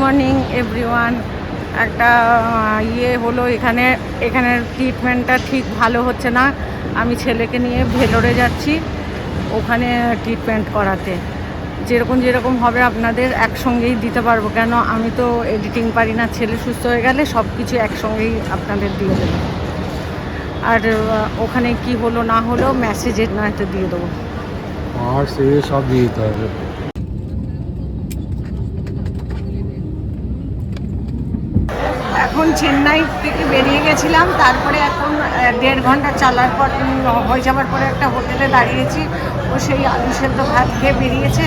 Morning everyone. একটা হলো এখানের ট্রিটমেন্টটা ঠিক ভালো হচ্ছে না। আমি ছেলেকে নিয়ে ভেলোরে যাচ্ছি ওখানে ট্রিটমেন্ট করাতে। যেরকম হবে আপনাদের একসঙ্গেই দিতে পারবো, কেন আমি তো এডিটিং পারি না। ছেলে সুস্থ হয়ে গেলে সব কিছু একসঙ্গেই আপনাদের দিয়ে দেবো। আর ওখানে কি হলো না হলো মেসেজের নয়তো দিয়ে দেবো, আর সে সব দিয়ে দিতে হবে। এখন চেন্নাই থেকে বেরিয়ে গেছিলাম, তারপরে এখন 1.5 ঘন্টা চালার পর হয়ে যাওয়ার পরে একটা হোটেলে দাঁড়িয়েছি। ও সেই আলু সেদ্ধ ভাত খেয়ে বেরিয়েছে,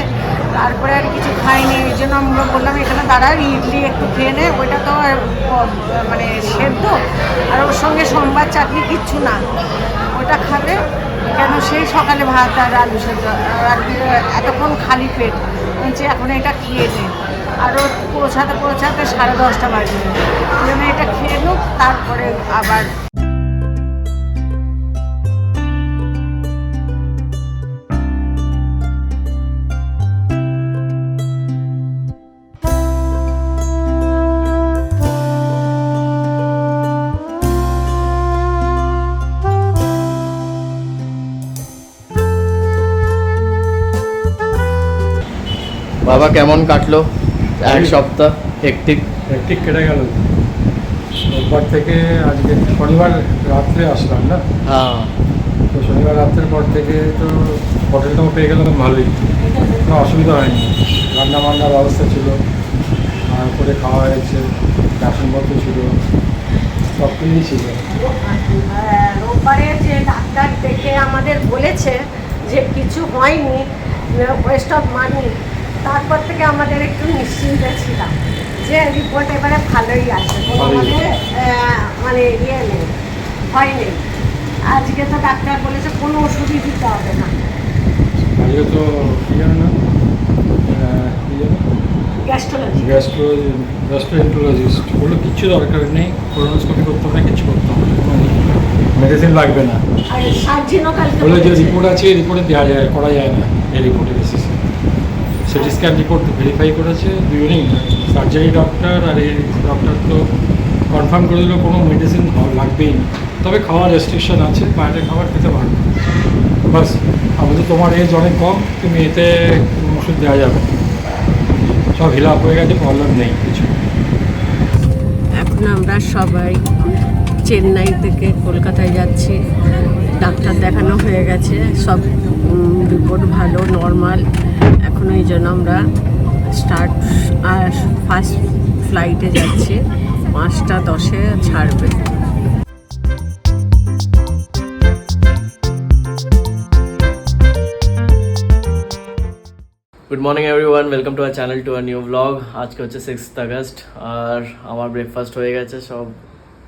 তারপরে আর কিছু খাইনি। এই জন্য আমরা বললাম এখানে দাঁড়ার ইডলি একটু খেয়ে নে। ওইটা তো মানে সেদ্ধ, আর ওর সঙ্গে সোমবার চাটনি কিচ্ছু না, ওটা খাবে কেন? সেই সকালে ভাত আর আলু সেদ্ধ আর এতক্ষণ খালি পেট বলছে এখন এটা খেয়ে নে। আরও পৌঁছাতে 10:30 বাজে। ওই জন্য এটা খেয়ে নেব, তারপরে আবার বাবা কেমন কাটলো এক সপ্তাহ? হেক্টিক কেটে গেল। রোববার থেকে আজকে শনিবার রাত্রে আসলাম না। হ্যাঁ, তো শনিবার রাত্রের পর থেকে তো হোটেলটাও পেয়ে গেলাম ভালোই, কোনো অসুবিধা হয়নি। রান্না বান্নার ব্যবস্থা ছিল, তারপরে খাওয়া হয়েছে, বাসনপত্র ছিল, সব কিছুই ছিল। রোববারে যে ডাক্তার দেখে আমাদের বলেছে যে কিছু হয়নি, ওয়েস্ট অফ মানি, তারপর থেকে আমাদের একটু নিশ্চিন্তে ছিলাম যে রিপোর্ট এবারে ভালোই আসে, কোনো মানে নেই, ভয় নেই। আজকে তো ডাক্তার বলেছে কোনো ওষুধই দিতে হবে না। আজকে তো কী জানো না, গ্যাস্ট্রোএন্টারোলজিস্ট বললো কিচ্ছু দরকার নেই, কোলোনোস্কোপি করতে হবে না, কিছু করতে হবে না, মেডিসিন লাগবে না। বলে যে রিপোর্ট আছে, রিপোর্টে দেওয়া যায়, করা যায় না এই রিপোর্টের বেসিসে। সিটি স্ক্যান রিপোর্ট ভেরিফাই করেছে দুজনেই, সার্জারি ডক্টর আর এই ডক্টর তো কনফার্ম করে দিল কোনো মেডিসিন লাগবেই না, তবে খাওয়ার রেস্ট্রিকশন আছে, বাইরের খাবার খেতে পারবে। বাস আমাদের তোমার এজ অনেক কম, তুমি এতে ওষুধ দেওয়া যাবে, সব হিল আপ হয়ে গেছে, প্রবলেম নেই কিছু। এখন আমরা সবাই চেন্নাই থেকে কলকাতায় যাচ্ছি। ডাক্তার দেখানো হয়ে গেছে, সব রিপোর্ট ভালো, নর্মাল। এখন এই জন্য আমরা ফার্স্ট ফ্লাইটে যাচ্ছি, 5:10 ছাড়বে। Good morning everyone, welcome to our channel, to our new blog. আজকে হচ্ছে 6 আগস্ট আর আমার ব্রেকফাস্ট হয়ে গেছে, সব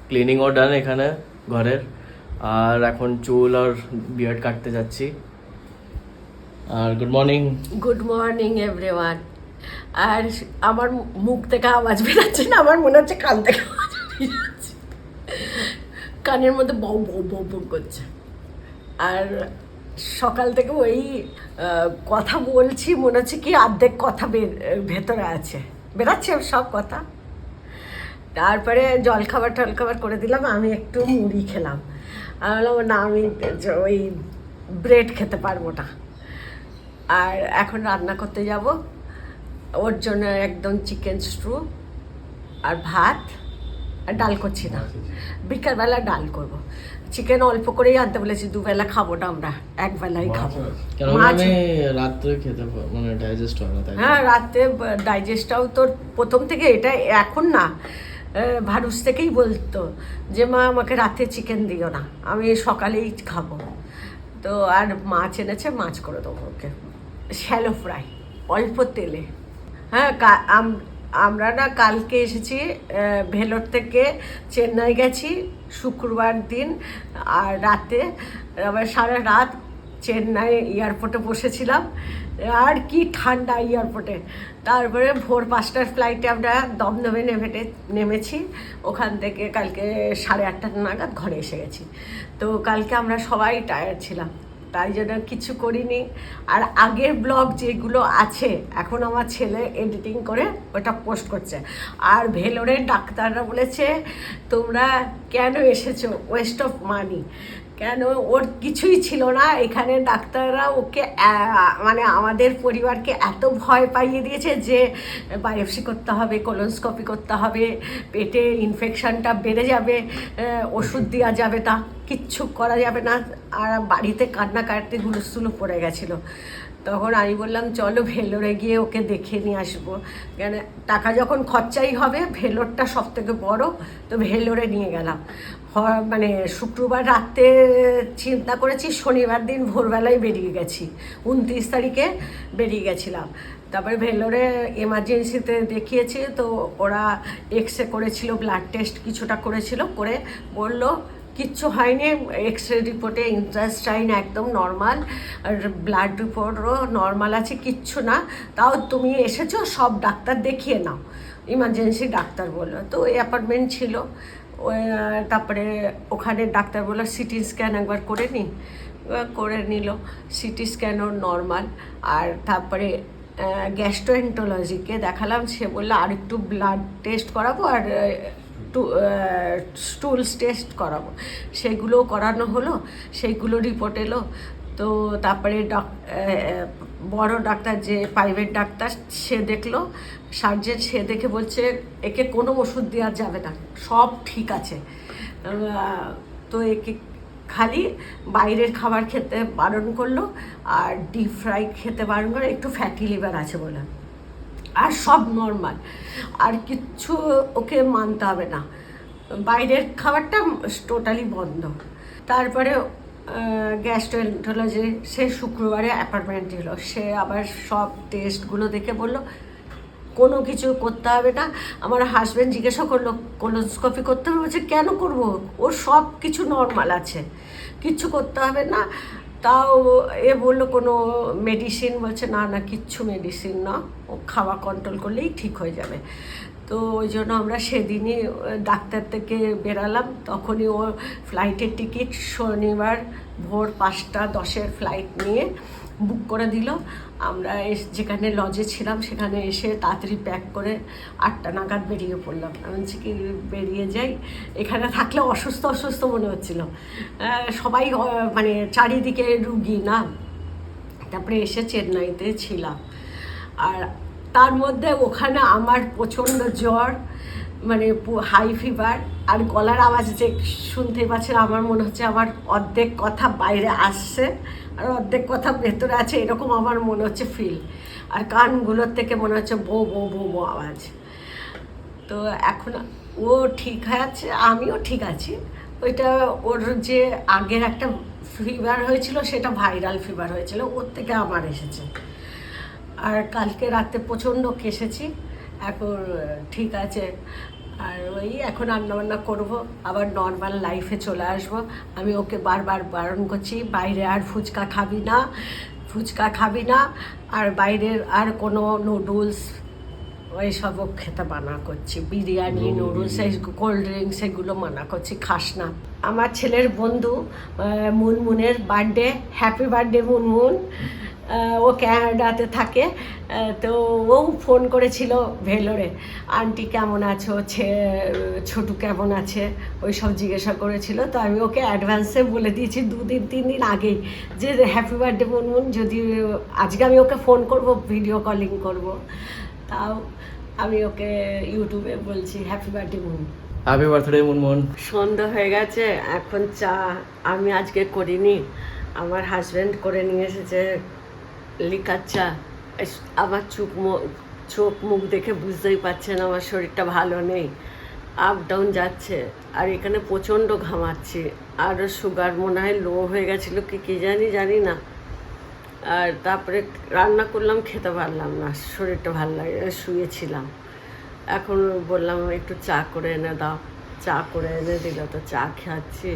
ক্লিনিংও ডান এখানে ঘরের। আর এখন চুল আর বিয়ার্ড কাটতে যাচ্ছি। আর গুড মর্নিং এভরিওয়ান। আর আমার মুখ থেকে আওয়াজ বেরোচ্ছে না, আমার মনে হচ্ছে কান থেকে আওয়াজ বেরিয়ে যাচ্ছে, কানের মধ্যে বউ বউ বউ বউ করছে। আর সকাল থেকে ওই কথা বলছি, মনে হচ্ছে কি অর্ধেক কথা ভেতরে আছে, বেরাচ্ছে সব কথা। তারপরে জলখাবার করে দিলাম, আমি একটু মুড়ি খেলাম। আমি বললাম না, আমি ওই ব্রেড খেতে পারবো না। আর এখন রান্না করতে যাব, ওর জন্য একদম চিকেন স্টু আর ভাত, আর ডাল করছি না, বিকালবেলা ডাল করব। চিকেন অল্প করেই আনতে বলেছি, দুবেলা খাবো না আমরা, একবেলাই খাবো। রাত্রে খেতে মানে ডাইজেস্ট হয় না। হ্যাঁ, রাত্রে ডাইজেস্টটাও তোর প্রথম থেকে, এটা এখন না, ভারুস থেকেই বলতো যে মা আমাকে রাতে চিকেন দিও না, আমি সকালেই খাবো। তো আর মাছ এনেছে, মাছ করে দেবো ওকে, শ্যালো ফ্রাই অল্প তেলে। হ্যাঁ, আমরা না কালকে এসেছি ভেলোর থেকে, চেন্নাই গেছি শুক্রবার দিন, আর রাতে আবার সারা রাত চেন্নাই এয়ারপোর্টে বসেছিলাম। আর কি ঠান্ডা এয়ারপোর্টে। তারপরে ভোর 5টার ফ্লাইটে আমরা দমদমে নেমেছি, ওখান থেকে কালকে 8:30 নাগাদ ঘরে এসে গেছি। তো কালকে আমরা সবাই টায়ার্ড ছিলাম, তাই জন্য কিছু করিনি। আর আগের ব্লগ যেগুলো আছে এখন আমার ছেলে এডিটিং করে ওটা পোস্ট করছে। আর ভেলোরের ডাক্তাররা বলেছে তোমরা কেন এসেছো, ওয়েস্ট অফ মানি, কেন ওর কিছুই ছিল না। এখানে ডাক্তাররা ওকে মানে আমাদের পরিবারকে এত ভয় পাইয়ে দিয়েছে যে বায়োপসি করতে হবে, কোলোনোস্কোপি করতে হবে, পেটে ইনফেকশনটা বেড়ে যাবে, ওষুধ দেওয়া যাবে না, কিচ্ছু করা যাবে না। আর বাড়িতে কান্নাকাটি হুলস্থুলো পড়ে গেছিলো। তখন আমি বললাম চলো ভেলোরে গিয়ে ওকে দেখে নিয়ে আসবো, কেন টাকা যখন খরচাই হবে, ভেলোরটা সব থেকে বড়ো, তো ভেলোরে নিয়ে গেলাম। মানে শুক্রবার রাতে চিন্তা করেছি, শনিবার দিন ভোরবেলায় বেরিয়ে গেছি, 29 তারিখে বেরিয়ে গেছিলাম। তারপরে ভেলোরে এমার্জেন্সিতে দেখিয়েছি, তো ওরা এক্সরে করেছিল, ব্লাড টেস্ট কিছুটা করেছিল, করে বললো কিচ্ছু হয়নি, এক্সরে রিপোর্টে ইন্টেস্টাইন একদম নর্মাল, আর ব্লাড রিপোর্টও নর্মাল আছে, কিচ্ছু না, তাও তুমি এসেছো সব ডাক্তার দেখিয়ে নাও, ইমার্জেন্সি ডাক্তার বললো। তো অ্যাপয়েন্টমেন্ট ছিল। তারপরে ওখানে ডাক্তার বললো সিটি স্ক্যান একবার করে নিল, সিটি স্ক্যানও নর্মাল। আর তারপরে গ্যাস্ট্রোএন্টোলজিকে দেখালাম, সে বললো আর একটু ব্লাড টেস্ট করাবো আর স্টুলস টেস্ট করাবো, সেগুলোও করানো হলো, সেইগুলো রিপোর্ট এলো। তো তারপরে বড় ডাক্তার যে প্রাইভেট ডাক্তার সে দেখলো, সার্জেন, সে দেখে বলছে একে কোনো ওষুধ দেওয়া যাবে না, সব ঠিক আছে। তো একে খালি বাইরের খাবার খেতে বারণ করলো, আর ডিপ ফ্রাই খেতে বারণ করলো, একটু ফ্যাটি লিভার আছে বলে, আর সব নর্মাল, আর কিচ্ছু ওকে মানতে হবে না, বাইরের খাবারটা টোটালি বন্ধ। তারপরে গ্যাস্ট্রোএন্টোলজি সে শুক্রবারে অ্যাপয়েন্টমেন্ট দিল, সে আবার সব টেস্টগুলো দেখে বলল কোনো কিছু করতে হবে না। আমার হাজব্যান্ড জিজ্ঞাসা করলো কোলোনোস্কোপি করতে হবে, বলছে কেন করবো, ওর সব কিছু নর্মাল আছে, কিচ্ছু করতে হবে না। তাও এ বললো কোনো মেডিসিন, বলছে না না কিচ্ছু মেডিসিন না, ও খাওয়া কন্ট্রোল করলেই ঠিক হয়ে যাবে। তো ওই জন্য আমরা সেদিনই ডাক্তার থেকে বেরালাম, তখনই ও ফ্লাইটের টিকিট শনিবার ভোর 5:10 ফ্লাইট নিয়ে বুক করে দিল। আমরা যেখানে লজে ছিলাম সেখানে এসে তাড়াতাড়ি প্যাক করে 8টা নাগাদ বেরিয়ে পড়লাম। আমি বলছি কি বেরিয়ে যাই, এখানে থাকলে অসুস্থ অসুস্থ মনে হচ্ছিল, সবাই মানে চারিদিকে রুগী না। তারপরে এসে চেন্নাইতে ছিলাম, আর তার মধ্যে ওখানে আমার প্রচণ্ড জ্বর, মানে হাই ফিভার, আর গলার আওয়াজ যে শুনতেই পাচ্ছেন, আমার মনে হচ্ছে আমার অর্ধেক কথা বাইরে আসছে আর অর্ধেক কথা ভেতরে আছে, এরকম আমার মনে হচ্ছে ফিল, আর কানগুলোর থেকে মনে হচ্ছে বো বো বো বো আওয়াজ। তো এখন ও ঠিক আছে, আমিও ঠিক আছি। ওইটা ওর যে আগের একটা ফিভার হয়েছিল সেটা ভাইরাল ফিভার হয়েছিল, ওর থেকে আমার এসেছে। আর কালকে রাতে প্রচণ্ড কেসেছি, এখন ঠিক আছে। আর ওই এখন রান্নাবান্না করবো, আবার নর্মাল লাইফে চলে আসবো। আমি ওকে বারবার বারণ করছি বাইরে আর ফুচকা খাবি না, আর বাইরের আর কোনো নুডলস ওইসবও খেতে মানা করছি, বিরিয়ানি, নুডলস, কোল্ড ড্রিঙ্কস এগুলো মানা করছি, খাস না। আমার ছেলের বন্ধু মুনমুনের বার্থডে, হ্যাপি বার্থডে মুনমুন। ও ক্যানাডাতে থাকে, তো ও ফোন করেছিল ভেলোরে, আন্টি কেমন আছো, ছোটু কেমন আছে, ওই সব জিজ্ঞাসা করেছিল। তো আমি ওকে অ্যাডভান্সে বলে দিয়েছি 2-3 দিন আগেই যে হ্যাপি বার্থডে মুনমুন, যদি আজকে আমি ওকে ফোন করব, ভিডিও কলিং করব, তাও আমি ওকে ইউটিউবে বলছি happy birthday Munmun, happy birthday Munmun. সন্ধ্যা হয়ে গেছে, এখন চা আমি আজকে করিনি, আমার হাজব্যান্ড করে নিয়ে এসেছে লিকার চা। আমার চোখ মুখ দেখে বুঝতেই পারছেন আমার শরীরটা ভালো নেই, আপ ডাউন যাচ্ছে, আর এখানে প্রচণ্ড ঘামাচ্ছি, আর সুগার মনে হয় লো হয়ে গেছিলো কি জানি না। আর তারপরে রান্না করলাম, খেতে পারলাম না, শরীরটা ভালো লাগে, শুয়েছিলাম। এখন বললাম একটু চা করে এনে দাও, চা করে এনে দিল, তো চা খাচ্ছি।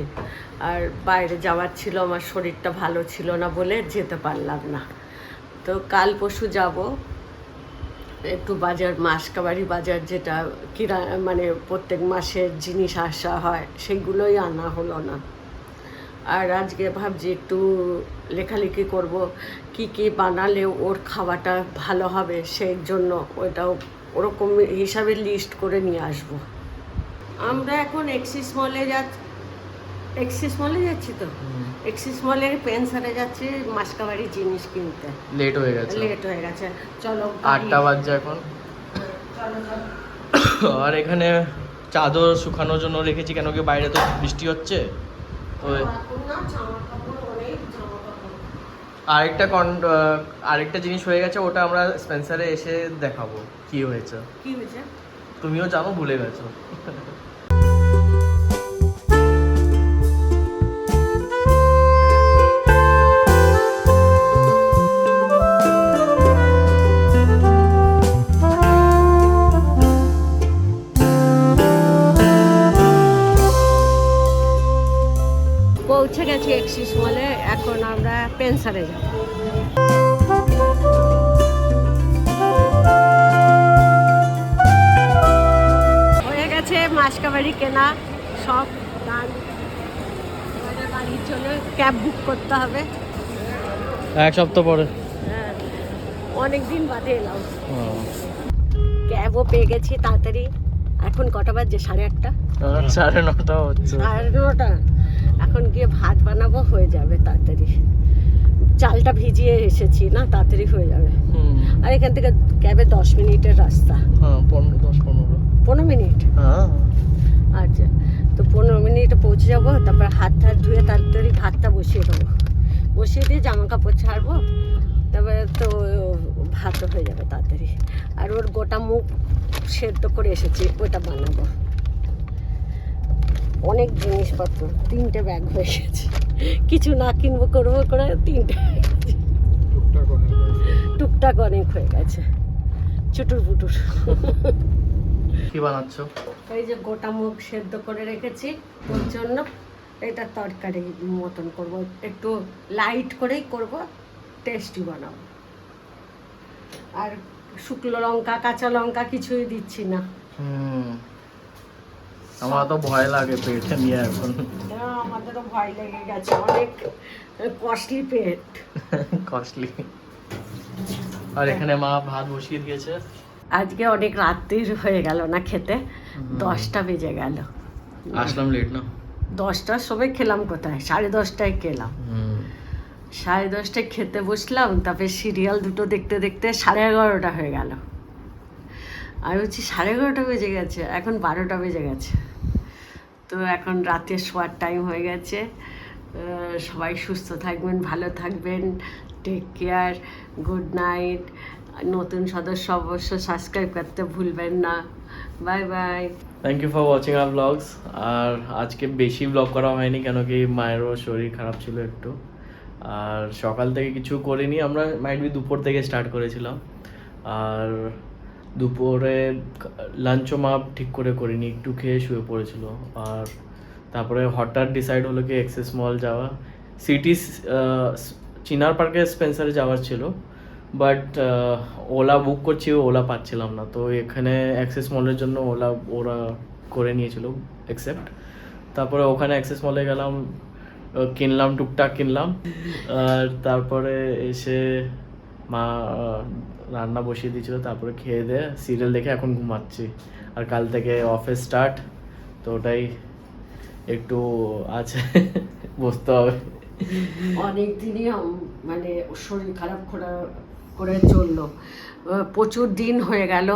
আর বাইরে যাওয়ার ছিল, আমার শরীরটা ভালো ছিল না বলে যেতে পারলাম না। তো কাল পরশু যাব একটু বাজার, মাসকাবাড়ি বাজার, যেটা মানে প্রত্যেক মাসের জিনিস আসা হয়, সেগুলোই আনা হলো না। আর আজকে ভাবছি একটু লেখালেখি করব, কি কি বানালে ওর খাওয়াটা ভালো হবে, সেই জন্য ওটাও ওরকম হিসাবে লিস্ট করে নিয়ে আসব। আমরা এখন এক্সিস মলে যাচ্ছি তো, এক্সিস মলের পেন্সারে যাচ্ছি মাসকাবাড়ি জিনিস কিনতে। লেট হয়ে গেছে, চলো 8টা বাজছে এখন। আর এখানে চাদর শুকানোর জন্য রেখেছি, কেন কি বাইরে তো বৃষ্টি হচ্ছে। তো আরেকটা জিনিস হয়ে গেছে, ওটা আমরা স্পেন্সারে এসে দেখাবো কি হয়েছে। তুমিও জানো, ভুলে গেছো। পৌঁছে গেছি এক্সিস মলে, এখন আমরা পেন্সারে যাব। হয়ে গেছে মাসকাবাড়ি কেনা সব গান, বাড়ির জন্য ক্যাব বুক করতে হবে। 1 সপ্তাহ পরে, হ্যাঁ, অনেকদিন বাদে এলাম। ক্যাবও পেয়ে গেছি তাড়াতাড়ি। এখন কটা বাজছে? 8:30। 9:30 হচ্ছে। 9:30। এখন গিয়ে ভাত বানাবো, হয়ে যাবে তাড়াতাড়ি। চালটা ভিজিয়ে এসেছি না, তাড়াতাড়ি হয়ে যাবে। আর এখান থেকে ক্যাবে 10 মিনিটের রাস্তা। 15 মিনিট। আচ্ছা, তো 15 মিনিটে পৌঁছে যাবো। তারপর হাত ধুয়ে তাড়াতাড়ি ভাতটা বসিয়ে দেবো, বসিয়ে দিয়ে জামা কাপড় ছাড়বো, তারপরে তো ভাতও হয়ে যাবে তাড়াতাড়ি। আর ওর গোটা মুখ সেদ্ধ করে এসেছি, ওটা বানাবো। অনেক জিনিসপত্র, 3টে ব্যাগ হয়ে গেছে। কিছু না কিনবো করবো করে 3টে টুকটাক অনেক হয়ে গেছে, চুটুর পুটুর। কি বানাচ্ছো? এই যে গোটা মুখ সেদ্ধ করে রেখেছি ওর জন্য। এটা তরকারি মতন করব, একটু লাইট করেই করব, টেস্টি বানাবো। আর শুকনো লঙ্কা কাঁচা লঙ্কা কিছুই দিচ্ছি না। আমার তো ভয় লাগে পেটে নিয়ে এখন। আমাদেরও ভয় লেগে গেছে, অনেক কস্টলি পেট। কস্টলি। আর এখানে মা ভাত বসিয়ে দিয়েছে। আজকে অনেক রাত্রির হয়ে গেল না খেতে, 10টা বেজে গেল। আসলাম লেট না? 10টার সময় খেলাম, কোথায় 10:30টায় খেলাম। 10:30টায় খেতে বসলাম, তারপরে সিরিয়াল দুটো দেখতে দেখতে 11:30টা হয়ে গেল। আমি বলছি 11:30টা বেজে গেছে, এখন 12টা বেজে গেছে। তো এখন রাতে শোয়ার টাইম হয়ে গেছে। সবাই সুস্থ থাকবেন, ভালো থাকবেন, টেক কেয়ার, গুড নাইট। নতুন সদস্য অবশ্য সাবস্ক্রাইব করতে ভুলবেন না। Bye bye. Thank you for watching our blogs. আর আজকে বেশি ব্লগ করা হয়নি, কেন কি মায়েরও শরীর খারাপ ছিল একটু। আর সকাল থেকে কিছু করিনি, আমরা মাইট বি দুপুর থেকে স্টার্ট করেছিলাম। আর দুপুরে লাঞ্চও মা ঠিক করে করিনি, একটু খেয়ে শুয়ে পড়েছিল। আর তারপরে হঠাৎ ডিসাইড হলো কি এক্সেস মল যাওয়া। সিটি চিনার পার্কে স্পেন্সারে যাওয়ার ছিল, বাট ওলা বুক করছি, ওলা পাচ্ছিলাম না। তো এখানে অ্যাক্সেস মলের জন্য ওরা করে নিয়েছিল অ্যাকসেপ্ট। তারপরে ওখানে অ্যাক্সেস মলে গেলাম, কিনলাম, টুকটাক কিনলাম। আর তারপরে এসে মা রান্না বসিয়ে দিয়েছিল, তারপরে খেয়ে দিয়ে সিরিয়াল দেখে এখন ঘুমাচ্ছি। আর কাল থেকে অফিস স্টার্ট, তো ওটাই একটু আছে, বসতে হবে। অনেক দিনই মানে শরীর খারাপ করে চললো, প্রচুর দিন হয়ে গেল।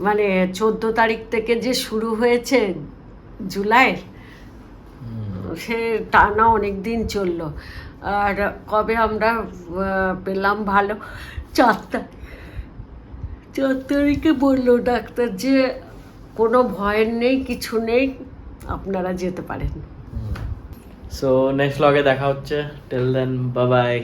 মানে 14 তারিখ থেকে যে শুরু হয়েছে জুলাই, সে টানা অনেক দিন চললো। আর কবে আমরা পেলাম ভালো, 4 তারিখে বললো ডাক্তার যে কোনো ভয়ের নেই, কিছু নেই, আপনারা যেতে পারেন। সো নেক্সট ব্লগে দেখা হচ্ছে। Till then, bye by.